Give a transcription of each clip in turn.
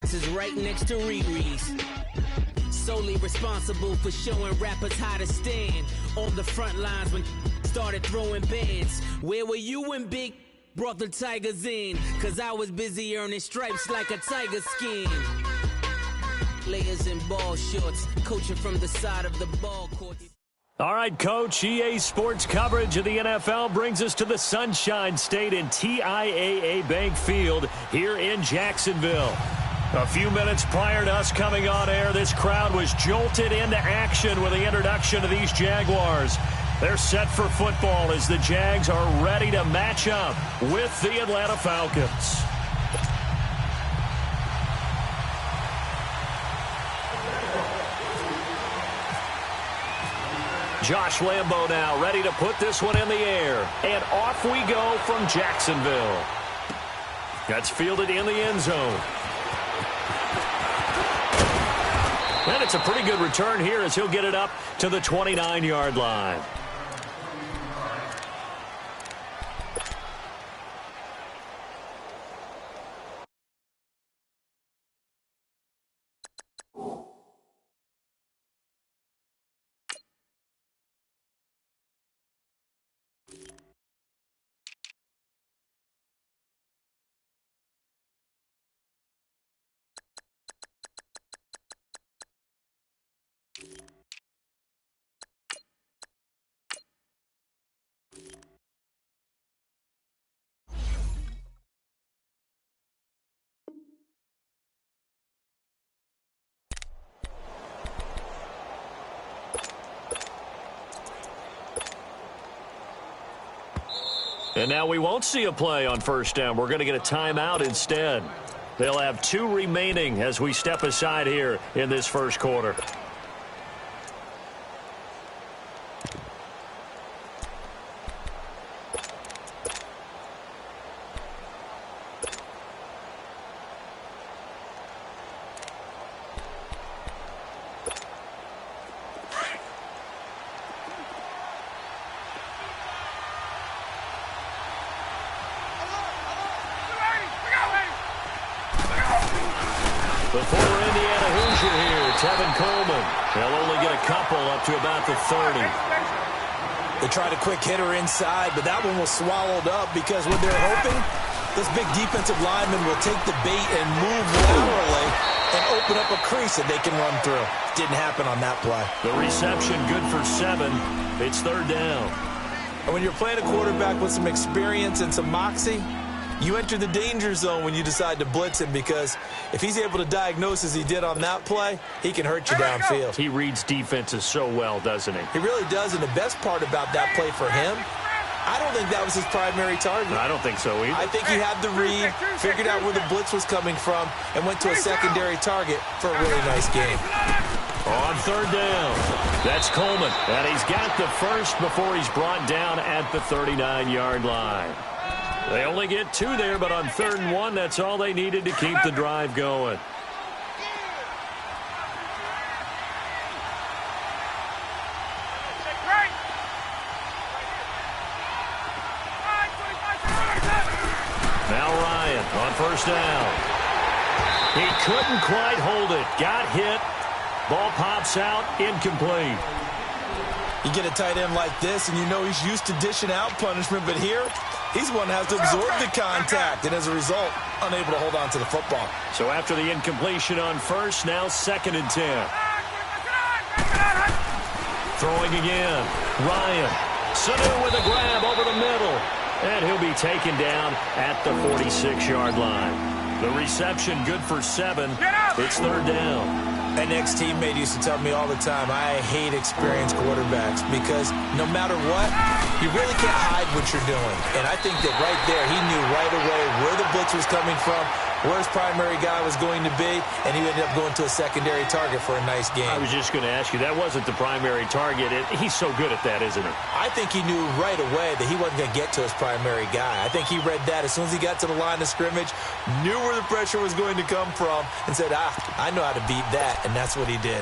boxes right next to Riri's. Solely responsible for showing rappers how to stand on the front lines when started throwing bands. Where were you when Big brought the Tigers in? Cause I was busy earning stripes like a tiger skin. Layers in ball shorts, coaching from the side of the ball court. All right, Coach, EA Sports coverage of the NFL brings us to the Sunshine State in TIAA Bank Field here in Jacksonville. A few minutes prior to us coming on air, this crowd was jolted into action with the introduction of these Jaguars. They're set for football as the Jags are ready to match up with the Atlanta Falcons. Josh Lambo now ready to put this one in the air. And off we go from Jacksonville. That's fielded in the end zone. And it's a pretty good return here as he'll get it up to the 29-yard line. And now we won't see a play on first down. We're going to get a timeout instead. They'll have 2 remaining as we step aside here in this first quarter. They tried a quick hitter inside, but that one was swallowed up because what they're hoping, this big defensive lineman will take the bait and move laterally and open up a crease that they can run through. Didn't happen on that play. The reception good for 7. It's third down. And when you're playing a quarterback with some experience and some moxie, you enter the danger zone when you decide to blitz him because if he's able to diagnose as he did on that play, he can hurt you downfield. He reads defenses so well, doesn't he? He really does, and the best part about that play for him, I don't think that was his primary target. I don't think so either. I think he had the read, figured out where the blitz was coming from, and went to a secondary target for a really nice game. On third down, that's Coleman, and he's got the first before he's brought down at the 39-yard line. They only get 2 there, but on 3rd and 1, that's all they needed to keep the drive going. Now Ryan on first down. He couldn't quite hold it. Got hit. Ball pops out. Incomplete. You get a tight end like this, and you know he's used to dishing out punishment, but here, he's the one that has to absorb the contact, and as a result, unable to hold on to the football. So after the incompletion on first, now 2nd and 10. Throwing again. Ryan. Sanu with a grab over the middle. And he'll be taken down at the 46-yard line. The reception good for 7. It's third down. An ex-teammate used to tell me all the time, I hate experienced quarterbacks because no matter what, you really can't hide what you're doing. And I think that right there, he knew right away where the blitz was coming from, where his primary guy was going to be, and he ended up going to a secondary target for a nice game. I was just going to ask you, that wasn't the primary target. He's so good at that, isn't he? I think he knew right away that he wasn't going to get to his primary guy. I think he read that as soon as he got to the line of scrimmage, knew where the pressure was going to come from, and said, I know how to beat that, and that's what he did.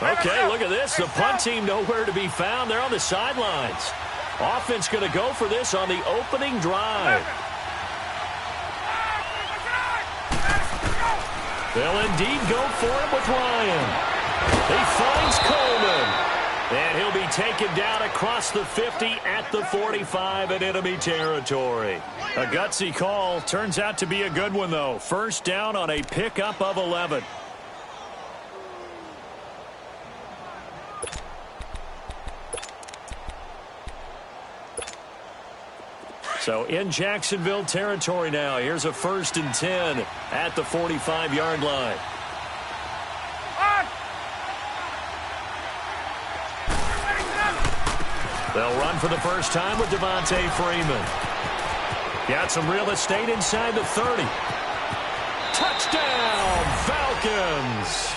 Okay, look at this. The punt team nowhere to be found. They're on the sidelines. Offense going to go for this on the opening drive. They'll indeed go for it with Ryan. He finds Coleman. And he'll be taken down across the 50 at the 45 in enemy territory. A gutsy call. Turns out to be a good one, though. First down on a pickup of 11. So in Jacksonville territory now. Here's a 1st and 10 at the 45-yard line. They'll run for the first time with Devontae Freeman. Got some real estate inside the 30. Touchdown, Falcons.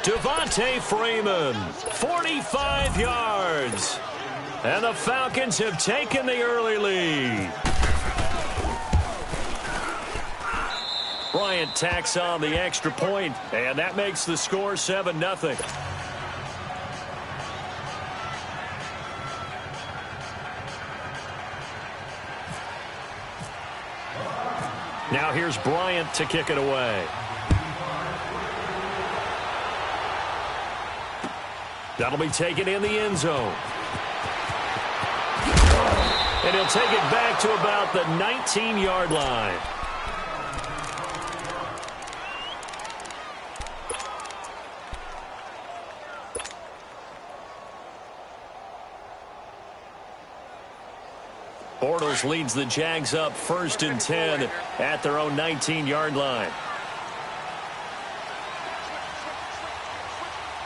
Devontae Freeman, 45 yards. And the Falcons have taken the early lead. Bryant tacks on the extra point, and that makes the score 7-0. Now here's Bryant to kick it away. That'll be taken in the end zone. And he'll take it back to about the 19-yard line. Bortles leads the Jags up 1st and 10 at their own 19-yard line.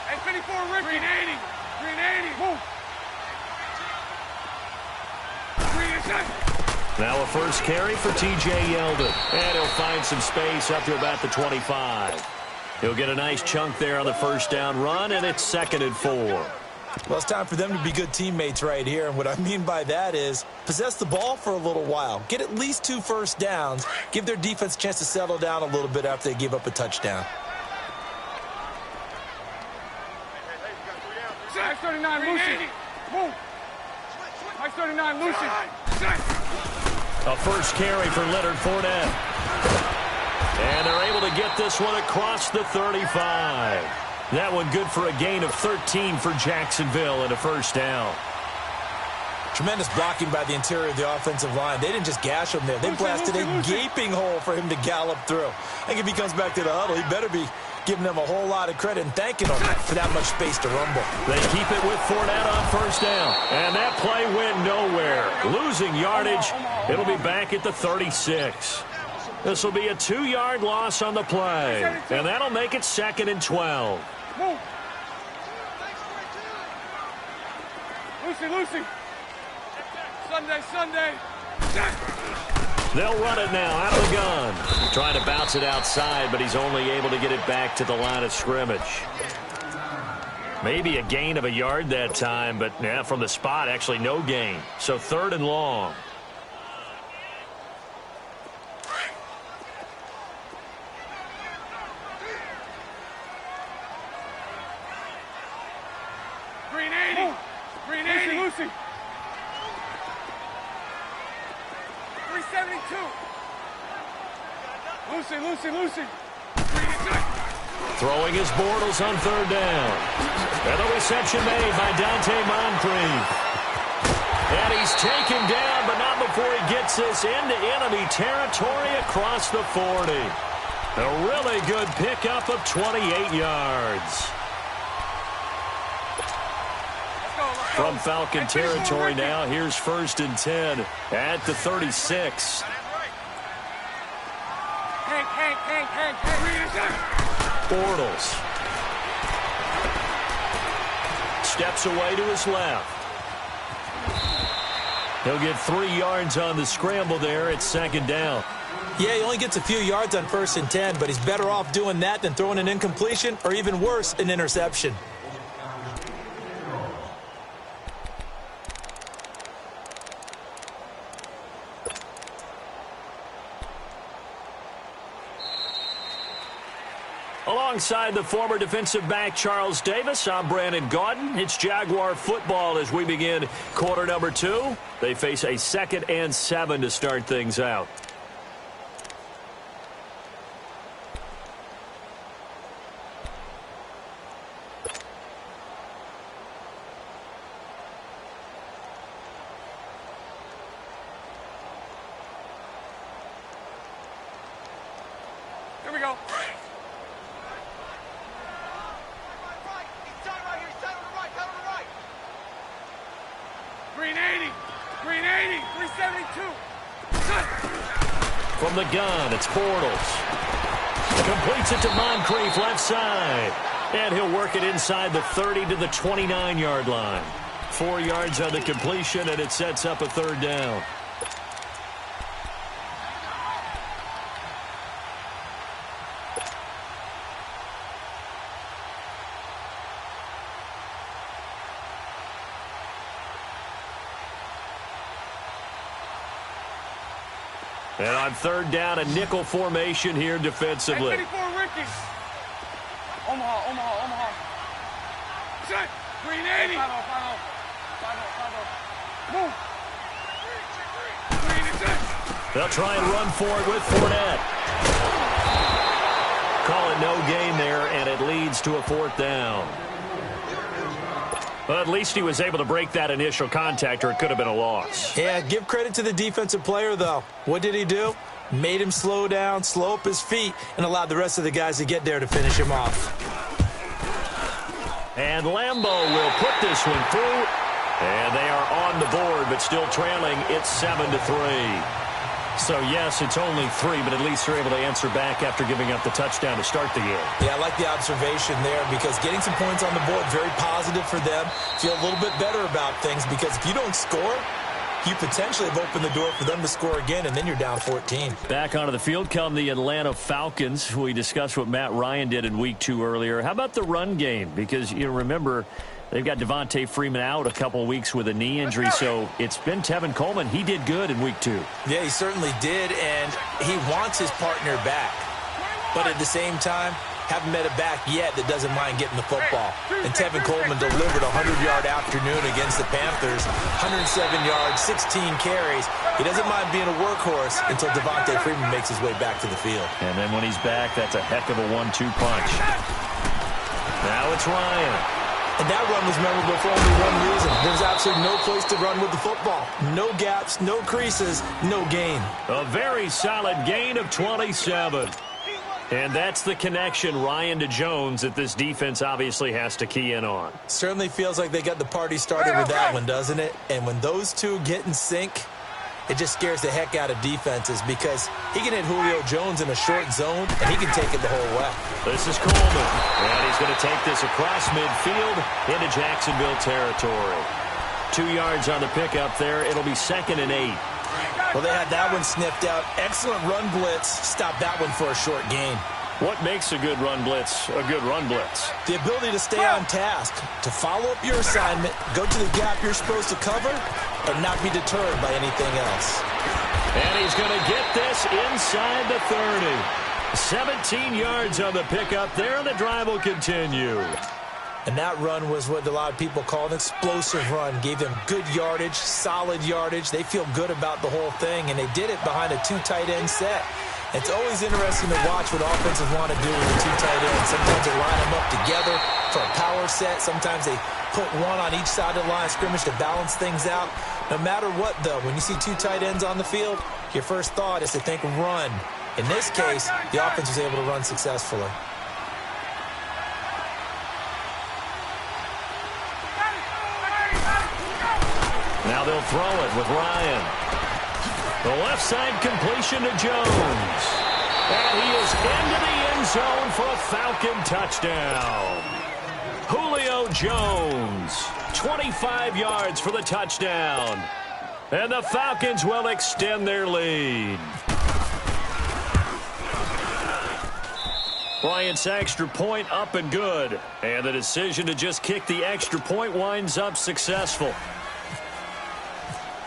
Hey, 54, Rick. Green 80. Green 80. Move. Now a first carry for T.J. Yeldon. And he'll find some space up to about the 25. He'll get a nice chunk there on the first down run, and it's 2nd and 4. Well, it's time for them to be good teammates right here. And what I mean by that is possess the ball for a little while. Get at least 2 first downs. Give their defense a chance to settle down a little bit after they give up a touchdown. 39, Lucy. Move. 39, Lucy. A first carry for Leonard Fournette. And they're able to get this one across the 35. That one good for a gain of 13 for Jacksonville and a first down. Tremendous blocking by the interior of the offensive line. They didn't just gash him there. They blasted a gaping hole for him to gallop through. I think if he comes back to the huddle, he better be giving them a whole lot of credit and thanking them for that much space to rumble. They keep it with Fournette on first down. And that play went nowhere. Losing yardage. It'll be back at the 36. This will be a 2-yard loss on the play. And that'll make it 2nd and 12. Move. Lucy. Sunday. They'll run it now out of the gun. Trying to bounce it outside, but he's only able to get it back to the line of scrimmage. Maybe a gain of a yard that time, but yeah, from the spot, actually no gain. So 3rd and long. Green 80. Lucy. 372. Lucy. Throwing his Bortles on 3rd down. And the reception made by Dante Moncrief. And he's taken down, but not before he gets this into enemy territory across the 40. A really good pickup of 28 yards. From Falcon territory now, here's 1st and 10 at the 36. Hank. Bortles steps away to his left. He'll get 3 yards on the scramble there at 2nd down. Yeah, he only gets a few yards on 1st and 10, but he's better off doing that than throwing an incompletion or even worse, an interception. Alongside the former defensive back Charles Davis, I'm Brandon Gaudin. It's Jaguar football as we begin quarter number 2. They face a 2nd and 7 to start things out. Here we go. Green 80, green 80, 372. From the gun, it's Bortles. Completes it to Moncrief, left side. And he'll work it inside the 30 to the 29-yard line. 4 yards on the completion, and it sets up a 3rd down. And on 3rd down, a nickel formation here defensively. 84 Ricky. Omaha. Set. Green 80. 5-0. Move. Green is set. They'll try and run for it with Fournette. Call it no gain there, and it leads to a 4th down. But at least he was able to break that initial contact, or it could have been a loss. Yeah, give credit to the defensive player, though. What did he do? Made him slow down, slow up his feet, and allowed the rest of the guys to get there to finish him off. And Lambeau will put this one through. And they are on the board, but still trailing. It's 7-3. So, yes, it's only 3, but at least they're able to answer back after giving up the touchdown to start the game. Yeah, I like the observation there because getting some points on the board, very positive for them. Feel a little bit better about things because if you don't score, you potentially have opened the door for them to score again, and then you're down 14. Back onto the field come the Atlanta Falcons. We discussed what Matt Ryan did in Week 2 earlier. How about the run game? Because, you remember, they've got Devontae Freeman out a couple of weeks with a knee injury, so it's been Tevin Coleman. He did good in Week 2. Yeah, he certainly did, and he wants his partner back. But at the same time, haven't met a back yet that doesn't mind getting the football. And Tevin Coleman delivered a 100-yard afternoon against the Panthers. 107 yards, 16 carries. He doesn't mind being a workhorse until Devontae Freeman makes his way back to the field. And then when he's back, that's a heck of a 1-2 punch. Now it's Ryan. And that run was memorable for only one reason. There's absolutely no place to run with the football. No gaps, no creases, no gain. A very solid gain of 27. And that's the connection, Ryan to Jones, that this defense obviously has to key in on. Certainly feels like they got the party started with that one, doesn't it? And when those two get in sync, it just scares the heck out of defenses because he can hit Julio Jones in a short zone, and he can take it the whole way. This is Coleman, and he's going to take this across midfield into Jacksonville territory. 2 yards on the pickup there. It'll be 2nd and 8. Well, they had that one sniffed out. Excellent run blitz. Stop that one for a short gain. What makes a good run blitz a good run blitz? The ability to stay on task, to follow up your assignment, go to the gap you're supposed to cover, and not be deterred by anything else. And he's going to get this inside the 30. 17 yards on the pickup there, and the drive will continue. And that run was what a lot of people call an explosive run. Gave them good yardage, solid yardage. They feel good about the whole thing, and they did it behind a 2 tight end set. It's always interesting to watch what offenses want to do with the 2 tight ends. Sometimes they line them up together for a power set. Sometimes they put one on each side of the line of scrimmage to balance things out. No matter what, though, when you see 2 tight ends on the field, your first thought is to think run. In this case, the offense was able to run successfully. Now they'll throw it with Ryan. The left side completion to Jones. And he is into the end zone for a Falcon touchdown. Julio Jones, 25 yards for the touchdown. And the Falcons will extend their lead. Bryant's extra point up and good. And the decision to just kick the extra point winds up successful.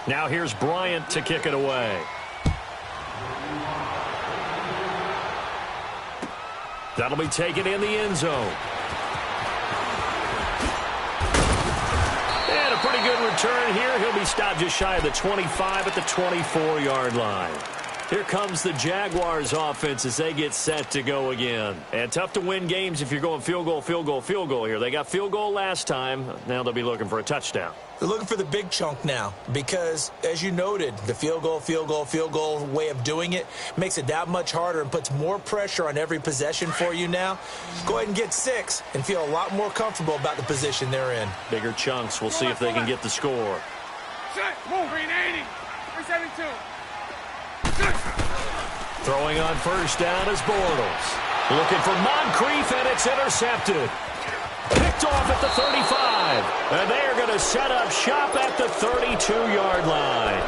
Now here's Bryant to kick it away. That'll be taken in the end zone. And a pretty good return here. He'll be stopped just shy of the 25 at the 24-yard line. Here comes the Jaguars offense as they get set to go again. And tough to win games if you're going field goal, field goal, field goal here. They got field goal last time. Now they'll be looking for a touchdown. They're looking for the big chunk now because, as you noted, the field goal way of doing it makes it that much harder and puts more pressure on every possession for you now. Go ahead and get 6 and feel a lot more comfortable about the position they're in. Bigger chunks. We'll see if they can get the score. Set. Move. 380. 372. Throwing on first down is Bortles. Looking for Moncrief, and it's intercepted. Picked off at the 35. And they are going to set up shop at the 32-yard line.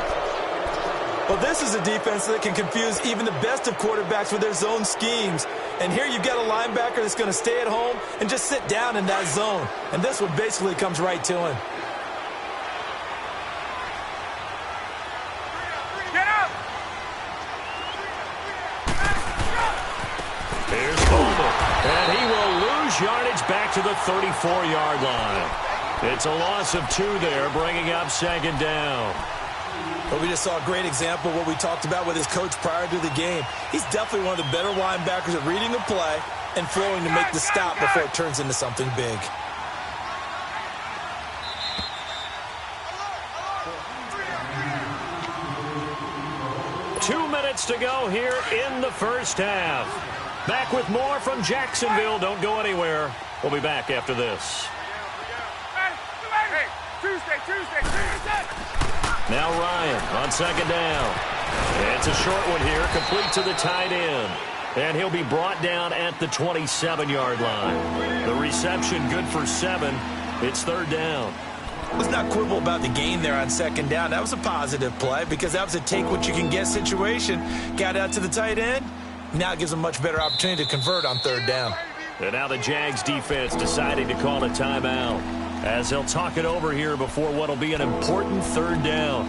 Well, this is a defense that can confuse even the best of quarterbacks with their zone schemes. And here you've got a linebacker that's going to stay at home and just sit down in that zone. And this one basically comes right to him. And he will lose yardage back to the 34-yard line. It's a loss of 2 there, bringing up second down. But we just saw a great example of what we talked about with his coach prior to the game. He's definitely one of the better linebackers at reading the play and flowing to make the stop before it turns into something big. Two minutes to go here in the first half. Back with more from Jacksonville. Don't go anywhere. We'll be back after this. Tuesday. Now Ryan on second down. It's a short one here, complete to the tight end. And he'll be brought down at the 27-yard line. The reception good for 7. It's third down. Let's not quibble about the gain there on second down. That was a positive play because that was a take-what-you-can-get situation. Got out to the tight end. Now it gives them a much better opportunity to convert on third down. And now the Jags defense deciding to call a timeout as they'll talk it over here before what will be an important third down.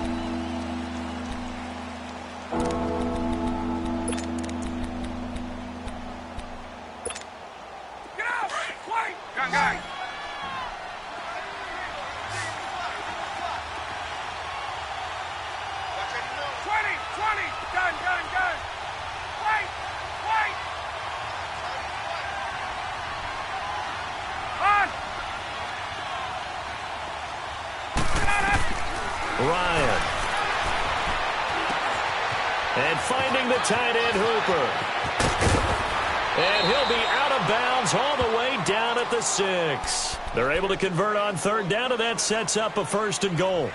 Get out! Quiet! Gun guy! Gun! Wait! On! Ryan. And finding the tight end Hooper. And he'll be out of bounds all the way down at the 6. They're able to convert on third down, and that sets up a first and goal.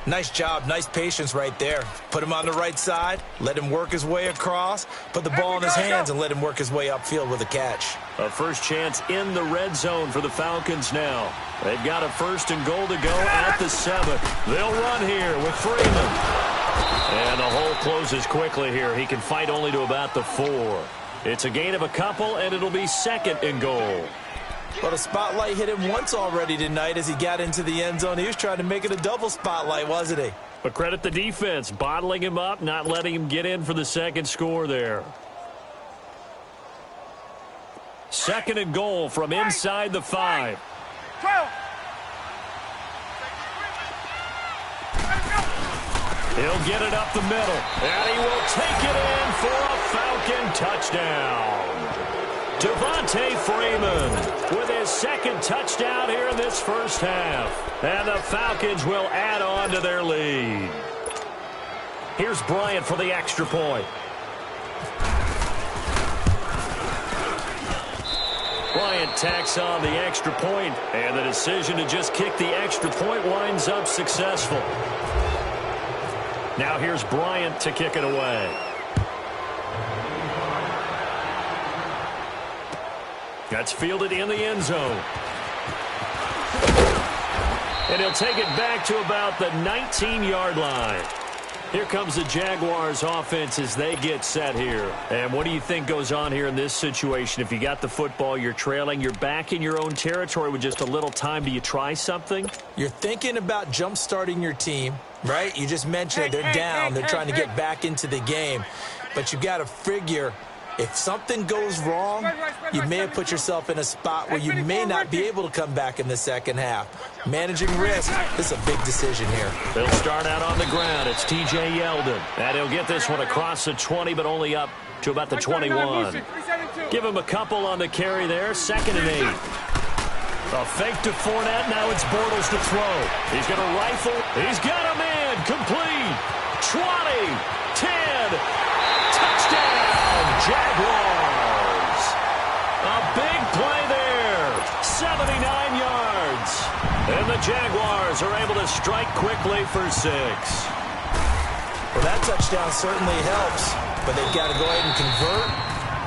Nice job, nice patience right there. Put him on the right side, let him work his way across, put the ball in his hands, and let him work his way upfield with a catch. A first chance in the red zone for the Falcons now. They've got a first and goal to go at the 7. They'll run here with Freeman. And the hole closes quickly here. He can fight only to about the 4. It's a gain of a couple, and it'll be second and goal. Well, the spotlight hit him once already tonight as he got into the end zone. He was trying to make it a double spotlight, wasn't he? But credit the defense, bottling him up, not letting him get in for the second score there. Second and goal from inside the 5. 12. He'll get it up the middle, and he will take it in for a Falcon touchdown. Devontae Freeman with his second touchdown here in this first half. And the Falcons will add on to their lead. Here's Bryant for the extra point. Bryant tacks on the extra point, and the decision to just kick the extra point winds up successful. Now here's Bryant to kick it away. That's fielded in the end zone. And he'll take it back to about the 19-yard line. Here comes the Jaguars offense as they get set here. And what do you think goes on here in this situation? If you got the football, you're trailing, you're back in your own territory with just a little time. Do you try something? You're thinking about jump-starting your team, right? You just mentioned they're down. They're trying to get back into the game. But you've got to figure If something goes wrong, you may have put yourself in a spot where you may not be able to come back in the second half. Managing risk, this is a big decision here. They'll start out on the ground. It's T.J. Yeldon. And he'll get this one across the 20, but only up to about the 21. Give him a couple on the carry there. 2nd and 8. A fake to Fournette. Now it's Bortles to throw. He's going to rifle. He's got a man. Complete. 20. 10. Touchdown, Jaguars. A big play there. 79 yards. And the Jaguars are able to strike quickly for 6. Well, that touchdown certainly helps, but they've got to go ahead and convert,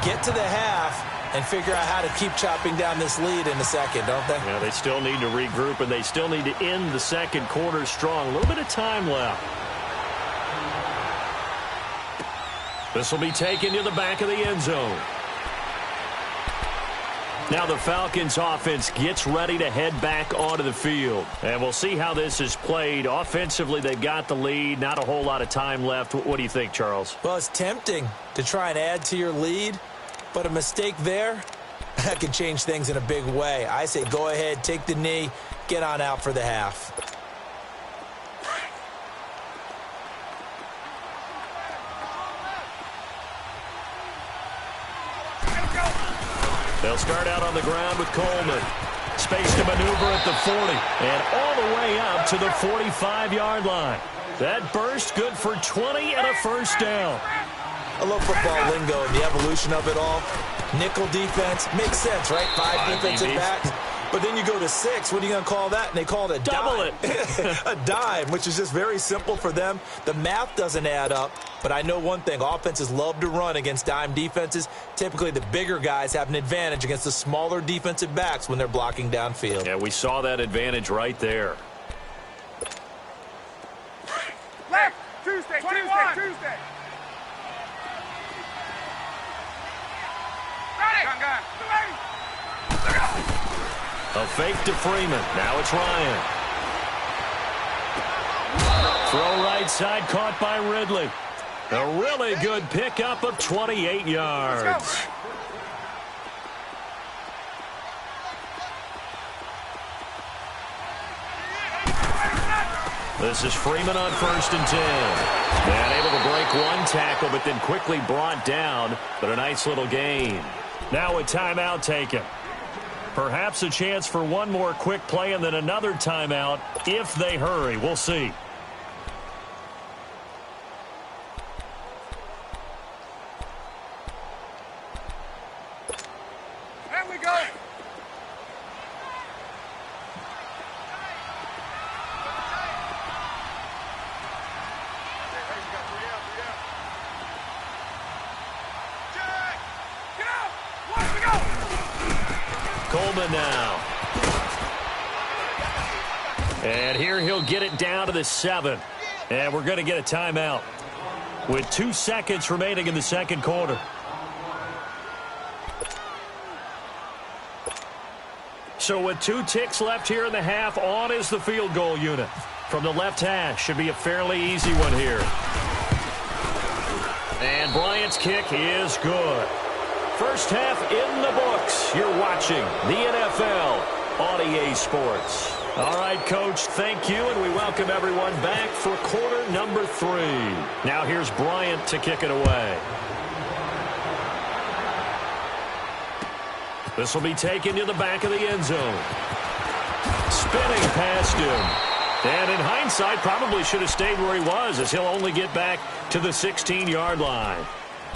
get to the half, and figure out how to keep chopping down this lead in the second, don't they? Yeah, they still need to regroup, and they still need to end the second quarter strong. A little bit of time left. This will be taken to the back of the end zone. Now the Falcons offense gets ready to head back onto the field. And we'll see how this is played. Offensively, they've got the lead. Not a whole lot of time left. What do you think, Charles? Well, it's tempting to try and add to your lead, but a mistake there, that can change things in a big way. I say go ahead, take the knee, get on out for the half. They'll start out on the ground with Coleman. Space to maneuver at the 40. And all the way up to the 45-yard line. That burst good for 20 and a first down. I love football lingo and the evolution of it all. Nickel defense makes sense, right? 5 defensive backs. But then you go to 6. What are you going to call that? And they call it a double dime. A dime, which is just very simple for them. The math doesn't add up. But I know one thing. Offenses love to run against dime defenses. Typically, the bigger guys have an advantage against the smaller defensive backs when they're blocking downfield. Yeah, we saw that advantage right there. Left. Tuesday. Gun. A fake to Freeman. Now it's Ryan. Throw right side, caught by Ridley. A really good pickup of 28 yards. This is Freeman on 1st and 10. And able to break one tackle, but then quickly brought down. But a nice little gain. Now a timeout taken. Perhaps a chance for one more quick play and then another timeout if they hurry. We'll see. There we go. Coleman now. And here he'll get it down to the 7. And we're going to get a timeout with 2 seconds remaining in the second quarter. So with 2 ticks left here in the half, on is the field goal unit. From the left hash, should be a fairly easy one here. And Bryant's kick is good. First half in the books. You're watching the NFL on EA Sports. All right, Coach, thank you, and we welcome everyone back for quarter number 3. Now here's Bryant to kick it away. This will be taken to the back of the end zone. Spinning past him. And in hindsight, probably should have stayed where he was, as he'll only get back to the 16-yard line.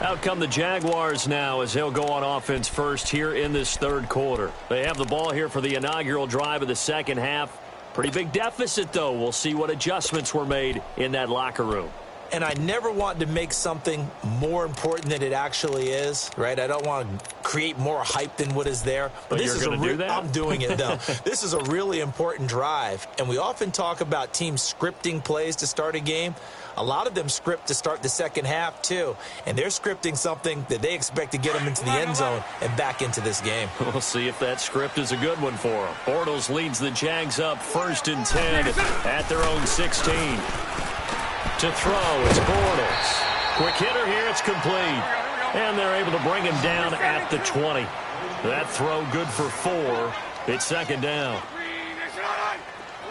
Out come the Jaguars now as they'll go on offense first here in this third quarter. They have the ball here for the inaugural drive of the second half. Pretty big deficit, though. We'll see what adjustments were made in that locker room. And I never want to make something more important than it actually is, right? I don't want to create more hype than what is there. But this you're going to do that? I'm doing it, though. This is a really important drive. And we often talk about teams scripting plays to start a game. A lot of them script to start the second half, too. And they're scripting something that they expect to get them into the end zone and back into this game. We'll see if that script is a good one for them. Bortles leads the Jags up 1st and 10 at their own 16. To throw, it's Bortles. Quick hitter here, it's complete. And they're able to bring him down at the 20. That throw good for 4. It's second down.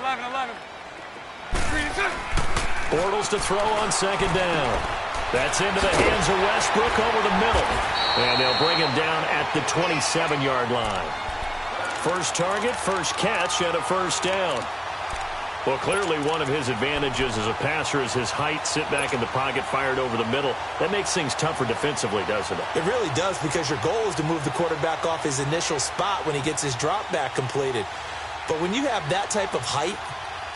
11. Bortles to throw on second down. That's into the hands of Westbrook over the middle. And they'll bring him down at the 27-yard line. First target, first catch, and a first down. Well, clearly one of his advantages as a passer is his height. Sit back in the pocket, fired over the middle. That makes things tougher defensively, doesn't it? It really does, because your goal is to move the quarterback off his initial spot when he gets his drop back completed. But when you have that type of height,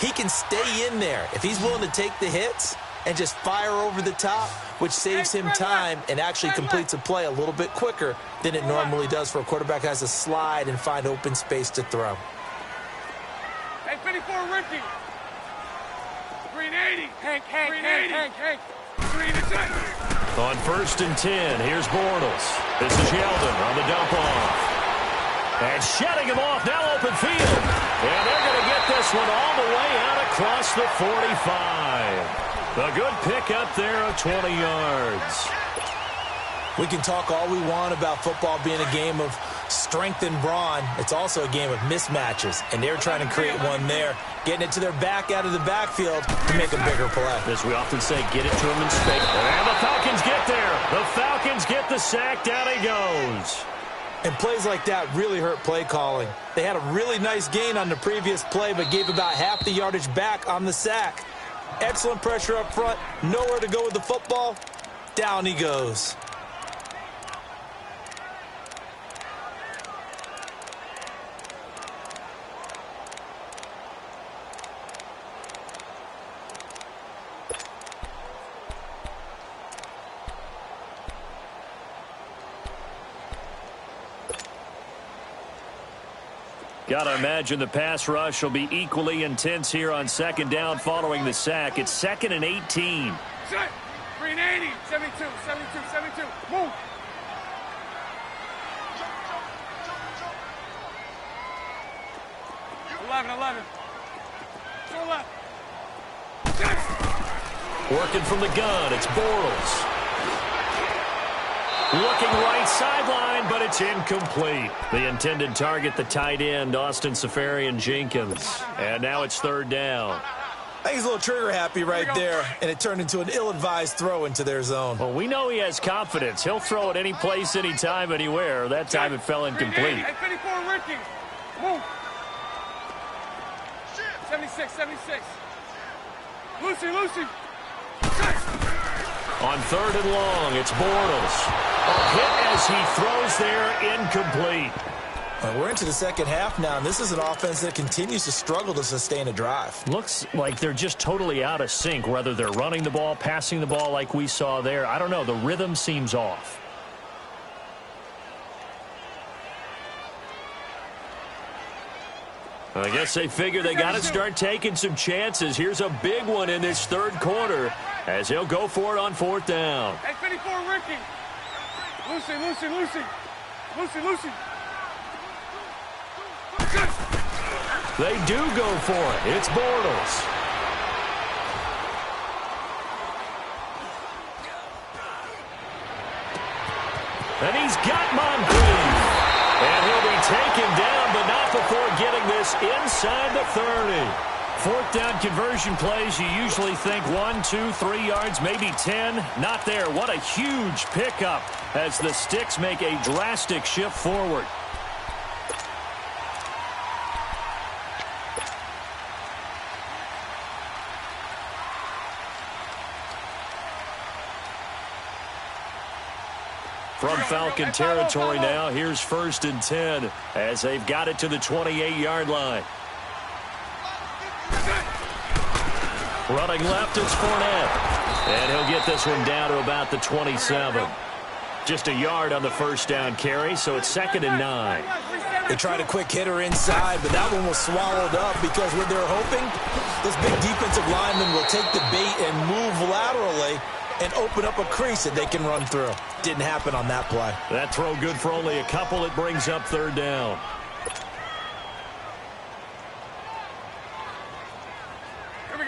he can stay in there. If he's willing to take the hits and just fire over the top, which saves him time and actually completes a play a little bit quicker than it normally does for a quarterback who has to slide and find open space to throw. Hey, 54, Ricky. Green 80. Hank. Green is it. On 1st and 10, here's Bortles. This is Yeldon on the dump off. And shedding him off, now open field. And they're going to get this one all the way out across the 45. A good pick up there of 20 yards. We can talk all we want about football being a game of strength and brawn. It's also a game of mismatches, and they're trying to create one there, getting it to their back out of the backfield to make a bigger play. As we often say, get it to him in space. And the Falcons get there. The Falcons get the sack. Down he goes. And plays like that really hurt play calling. They had a really nice gain on the previous play, but gave about half the yardage back on the sack. Excellent pressure up front. Nowhere to go with the football. Down he goes. Got to imagine the pass rush will be equally intense here on second down following the sack. It's 2nd and 18. Set. Green 80. 72. Move. Eleven. Go left. Working from the gun, it's Bortles. Looking right sideline, but it's incomplete. The intended target, the tight end, Austin Seferian-Jenkins. And now it's 3rd down. I think he's a little trigger happy right there, and it turned into an ill-advised throw into their zone. Well, we know he has confidence. He'll throw it any place, anytime, anywhere. That time it fell incomplete. Hey, 54, Ricky. Move. 76. Lucy. On 3rd and long, it's Bortles. A hit as he throws there, incomplete. We're into the second half now, and this is an offense that continues to struggle to sustain a drive. Looks like they're just totally out of sync, whether they're running the ball, passing the ball like we saw there. I don't know. The rhythm seems off. I guess they figure they got to start taking some chances. Here's a big one in this 3rd quarter as he'll go for it on 4th down. Hey, 54, Ricky. Lucy. They do go for it. It's Bortles. And he's got Moncrief. And he'll be taken down, but not before getting this inside the 30. 4th down conversion plays, you usually think 1, 2, 3 yards, maybe 10. Not there. What a huge pickup as the Sticks make a drastic shift forward. From Falcon territory now, here's 1st and 10 as they've got it to the 28-yard line. Running left, it's Fournette. And he'll get this one down to about the 27. Just a yard on the 1st down carry, so it's 2nd and 9. They tried a quick hitter inside, but that one was swallowed up because what they're hoping, this big defensive lineman will take the bait and move laterally and open up a crease that they can run through. Didn't happen on that play. That throw good for only a couple. It brings up 3rd down.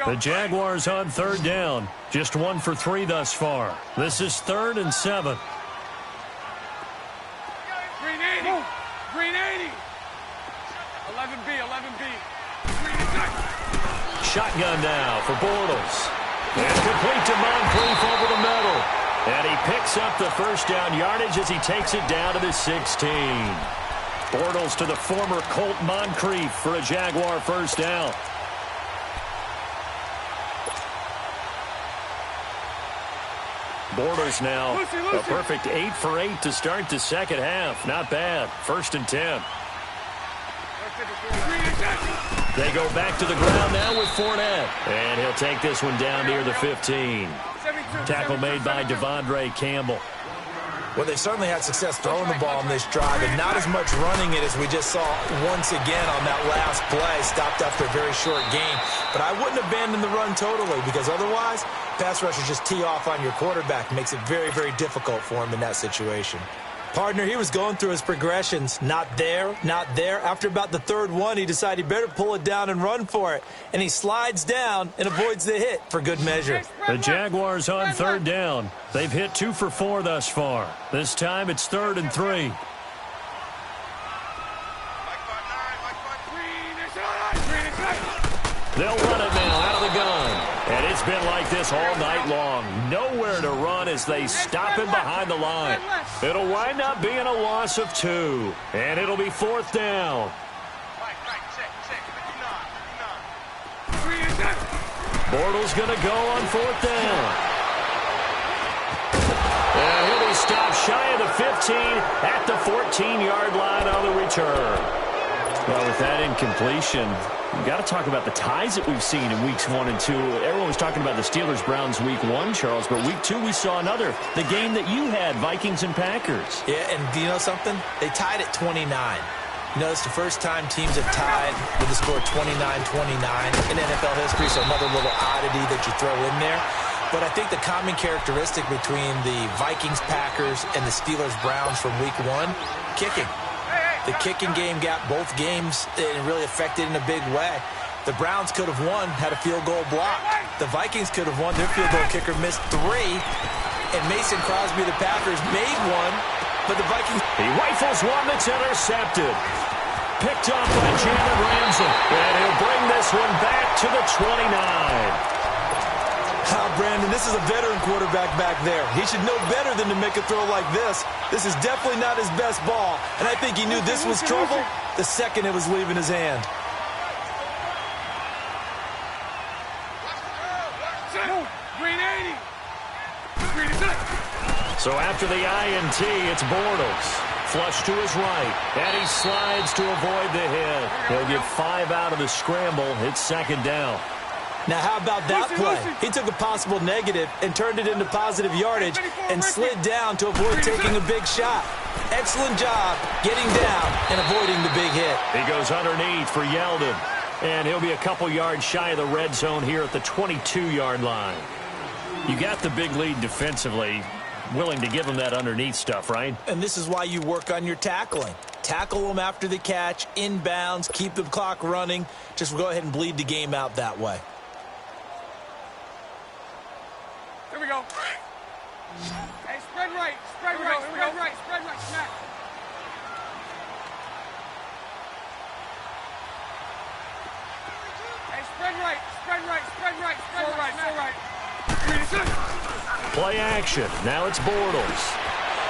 The Jaguars on 3rd down. Just 1 for 3 thus far. This is 3rd and 7. 11B, 11B. Shotgun now for Bortles. And complete to Moncrief over the middle. And he picks up the first down yardage as he takes it down to the 16. Bortles to the former Colt Moncrief for a Jaguar first down. Bortles now a perfect 8 for 8 to start the second half. Not bad. 1st and 10. They go back to the ground now with Fournette. And he'll take this one down near the 15. Tackle made by Devondre Campbell. Well, they certainly had success throwing the ball on this drive, and not as much running it as we just saw once again on that last play. Stopped after a very short gain. But I wouldn't abandon the run totally, because otherwise, pass rushers just tee off on your quarterback. Makes it very, very difficult for him in that situation. Partner, he was going through his progressions. Not there, not there. After about the third one, he decided he better pull it down and run for it. And he slides down and avoids the hit for good measure. The Jaguars on 3rd down. They've hit 2 for 4 thus far. This time it's 3rd and 3. They'll run it now out of the gun. And it's been like this all night long. Nowhere to run as they stop him behind the line. It'll wind up being a loss of 2. And it'll be 4th down. Bortles going to go on 4th down. And he'll be stopped shy of the 15 at the 14-yard line on the return. Well, with that incompletion, we've got to talk about the ties that we've seen in weeks 1 and 2. Everyone was talking about the Steelers-Browns week 1, Charles, but week 2 we saw another. The game that you had, Vikings and Packers. Yeah, and do you know something? They tied at 29. You know, it's the first time teams have tied with the score 29-29 in NFL history, so another little oddity that you throw in there. But I think the common characteristic between the Vikings-Packers and the Steelers-Browns from week 1, kicking. The kicking game got both games and really affected in a big way. The Browns could have won, had a field goal block. The Vikings could have won. Their field goal kicker missed 3. And Mason Crosby, the Packers, made 1. But the Vikings... He rifles one that's intercepted. Picked up by Jalen Ramsey. And he'll bring this one back to the 29. Brandon, this is a veteran quarterback back there. He should know better than to make a throw like this. This is definitely not his best ball, and I think he knew this was trouble the second it was leaving his hand. Green 80. So after the INT, it's Bortles. Flush to his right, and he slides to avoid the hit. He'll get 5 out of the scramble. It's 2nd down. Now, how about that play? He took a possible negative and turned it into positive yardage and slid down to avoid taking a big shot. Excellent job getting down and avoiding the big hit. He goes underneath for Yeldon, and he'll be a couple yards shy of the red zone here at the 22-yard line. You got the big lead defensively, willing to give him that underneath stuff, right? And this is why you work on your tackling. Tackle them after the catch, inbounds, keep the clock running. Just go ahead and bleed the game out that way. Here we go. Hey, spread right, spread right, spread right, spread right, snap. Hey, spread right, spread right, spread right, spread right, spread right. Play action. Now it's Bortles.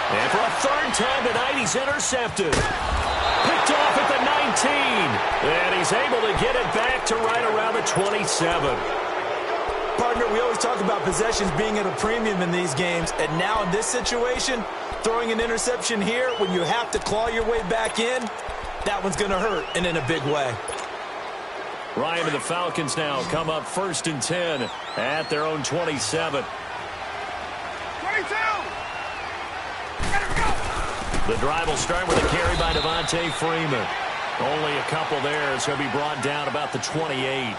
And for a 3rd time tonight, he's intercepted. Picked off at the 19. And he's able to get it back to right around the 27. Partner, we always talk about possessions being at a premium in these games, and now in this situation, throwing an interception here when you have to claw your way back in, that one's going to hurt, and in a big way. Ryan and the Falcons now come up 1st and 10 at their own 27. 22! Let it go! The drive will start with a carry by Devontae Freeman. Only a couple there. It's going to be brought down about the 28.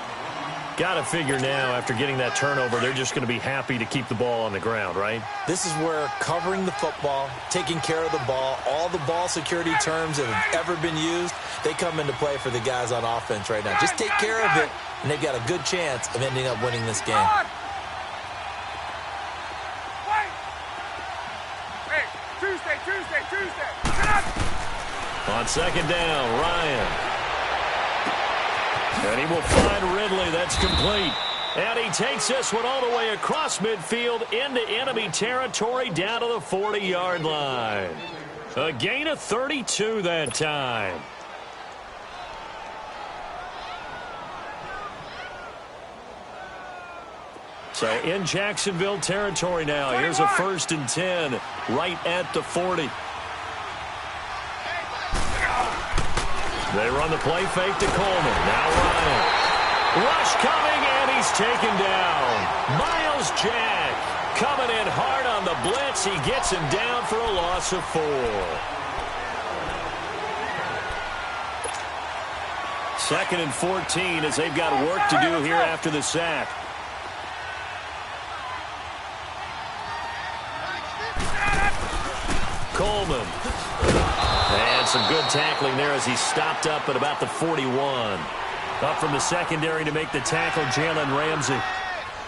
Got to figure now, after getting that turnover, they're just going to be happy to keep the ball on the ground, right? This is where covering the football, taking care of the ball, all the ball security terms that have ever been used, they come into play for the guys on offense right now. Just take care of it, and they've got a good chance of ending up winning this game. Hey, Tuesday. On 2nd down, Ryan. And he will find Ridley. That's complete. And he takes this one all the way across midfield into enemy territory down to the 40-yard line. A gain of 32 that time. So in Jacksonville territory now. Here's a 1st and 10 right at the 40. They run the play fake to Coleman. Now Ryan. Rush coming, and he's taken down. Miles Jack coming in hard on the blitz. He gets him down for a loss of 4. Second and 14 as they've got work to do here after the sack. Coleman. And some good tackling there as he stopped up at about the 41. Up from the secondary to make the tackle, Jalen Ramsey.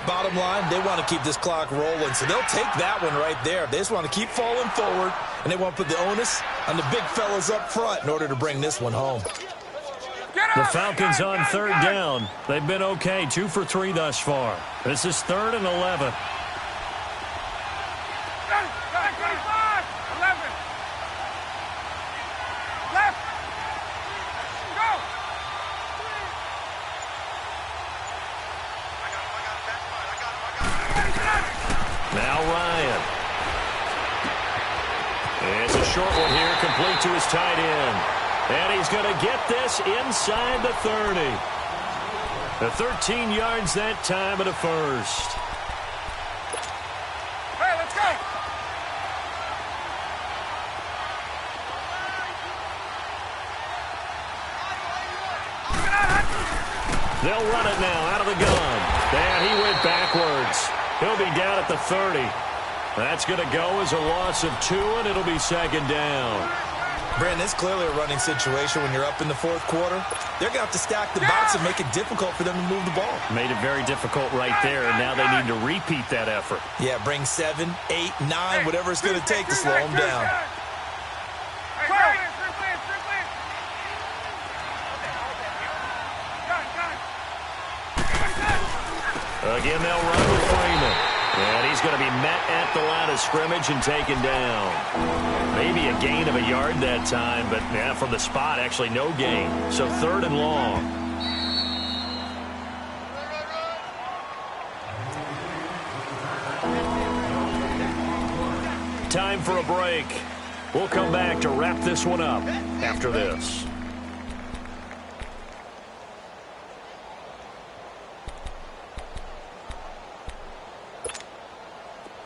Bottom line, they want to keep this clock rolling, so they'll take that one right there. They just want to keep falling forward, and they want to put the onus on the big fellas up front in order to bring this one home. The Falcons on 3rd down. They've been okay, 2 for 3 thus far. This is 3rd and 11. Now Ryan. It's a short one here, complete to his tight end. And he's going to get this inside the 30. The 13 yards that time at a 1st. Hey, let's go! They'll run it now out of the gun. And he went backwards. He'll be down at the 30. That's going to go as a loss of 2, and it'll be 2nd down. Brandon, it's clearly a running situation when you're up in the 4th quarter. They're going to have to stack the box and make it difficult for them to move the ball. Made it very difficult right there, and now they need to repeat that effort. Yeah, bring 7, 8, 9, whatever it's going to take to slow them down. Again, they'll run with Freeman. And he's going to be met at the line of scrimmage and taken down. Maybe a gain of a yard that time, but yeah, from the spot, actually no gain. So 3rd and long. Time for a break. We'll come back to wrap this one up after this.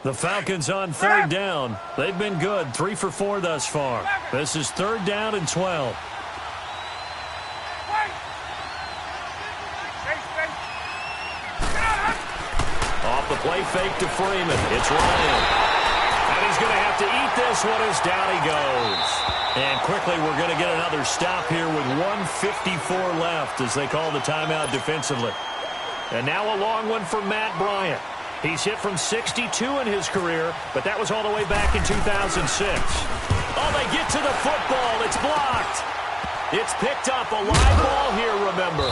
The Falcons on 3rd down. They've been good, 3 for 4 thus far. This is 3rd down and 12. Off the play fake to Freeman. It's Ryan. And he's going to have to eat this one as down he goes. And quickly we're going to get another stop here with 1:54 left as they call the timeout defensively. And now a long one for Matt Bryant. He's hit from 62 in his career, but that was all the way back in 2006. Oh, they get to the football. It's blocked. It's picked up. A live ball here, remember.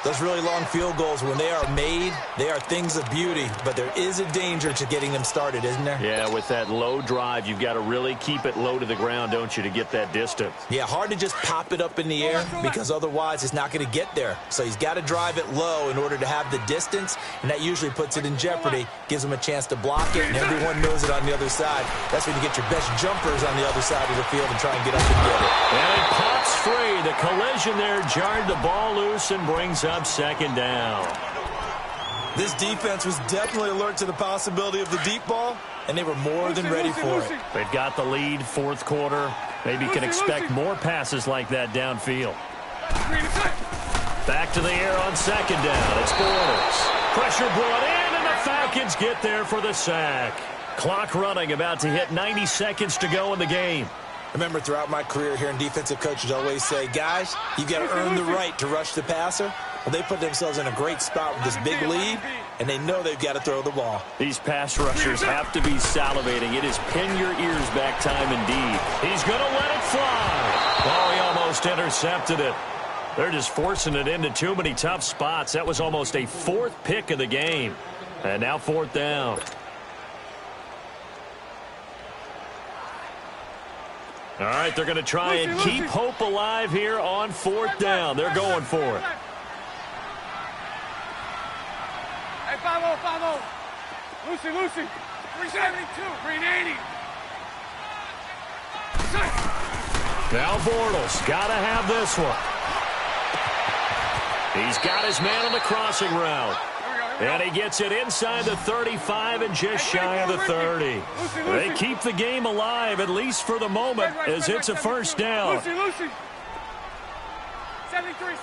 Those really long field goals, when they are made, they are things of beauty, but there is a danger to getting them started, isn't there? Yeah, with that low drive, you've got to really keep it low to the ground, don't you, to get that distance. Yeah, hard to just pop it up in the air because otherwise it's not going to get there. So he's got to drive it low in order to have the distance, and that usually puts it in jeopardy, gives him a chance to block it, and everyone knows it on the other side. That's when you get your best jumpers on the other side of the field and try and get up and get it. And it pops free. The collision there jarred the ball loose and brings up 2nd down. This defense was definitely alert to the possibility of the deep ball, and they were more than ready for it. They've got the lead, 4th quarter. Maybe can expect more passes like that downfield. Back to the air on 2nd down. It's Borders. Pressure brought in, and the Falcons get there for the sack. Clock running, about to hit 90 seconds to go in the game. Remember, throughout my career here in defensive coaches always say, guys, you got to earn the right to rush the passer. Well, they put themselves in a great spot with this big lead, and they know they've got to throw the ball. These pass rushers have to be salivating. It is pin your ears back time indeed. He's going to let it fly. Oh, he almost intercepted it. They're just forcing it into too many tough spots. That was almost a fourth pick of the game. And now fourth down. All right, they're going to try and keep hope alive here on fourth down. They're going for it. Hey, 5-0, 5-0. Lucy. 372, 380. Now Bortles got to have this one. He's got his man on the crossing route. And he gets it inside the 35 and just shy of the 30. They keep the game alive, at least for the moment, as it's a first down. Lucy. 73.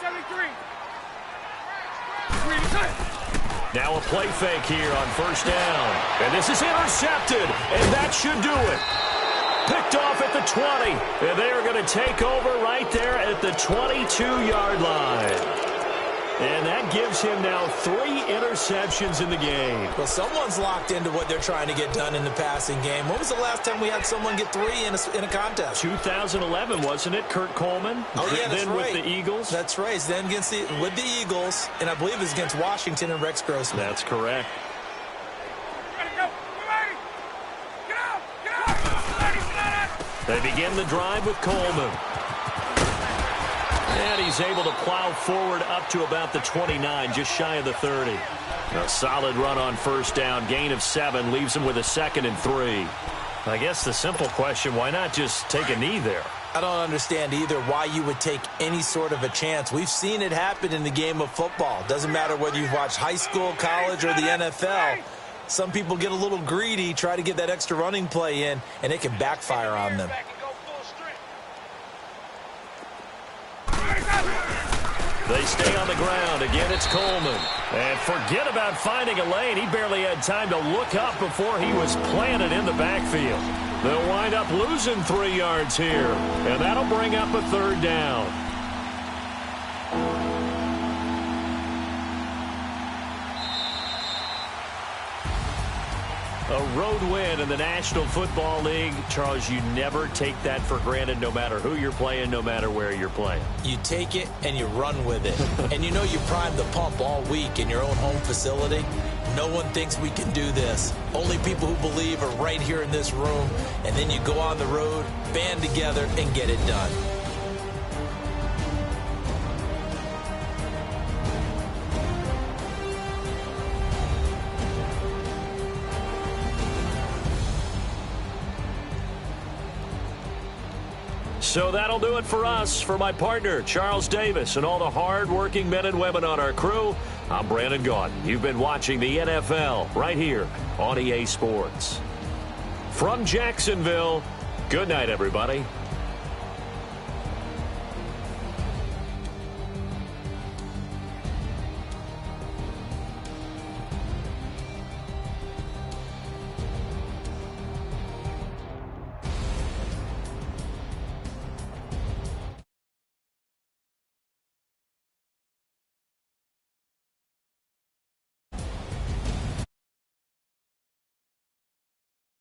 Now a play fake here on first down. And this is intercepted, and that should do it. Picked off at the 20, and they are going to take over right there at the 22-yard line. And that gives him now 3 interceptions in the game. Well, someone's locked into what they're trying to get done in the passing game. When was the last time we had someone get 3 in a contest? 2011, wasn't it, Kurt Coleman? Oh, yeah, that's then right. With the Eagles? That's right. Then with the Eagles, and I believe it was against Washington and Rex Grossman. That's correct. They begin the drive with Coleman. And he's able to plow forward up to about the 29, just shy of the 30. A solid run on first down. Gain of 7 leaves him with a 2nd and 3. I guess the simple question, why not just take a knee there? I don't understand either why you would take any sort of a chance. We've seen it happen in the game of football. Doesn't matter whether you've watched high school, college, or the NFL. Some people get a little greedy, try to get that extra running play in, and it can backfire on them. They stay on the ground. Again, it's Coleman. And forget about finding a lane. He barely had time to look up before he was planted in the backfield. They'll wind up losing 3 yards here. And that'll bring up a 3rd down. A road win in the National Football League. Charles, you never take that for granted no matter who you're playing, no matter where you're playing. You take it and you run with it. And you know you primed the pump all week in your own home facility. No one thinks we can do this. Only people who believe are right here in this room. And then you go on the road, band together, and get it done. So that'll do it for us. For my partner, Charles Davis, and all the hard-working men and women on our crew, I'm Brandon Gaudin. You've been watching the NFL right here on EA Sports. From Jacksonville, good night, everybody.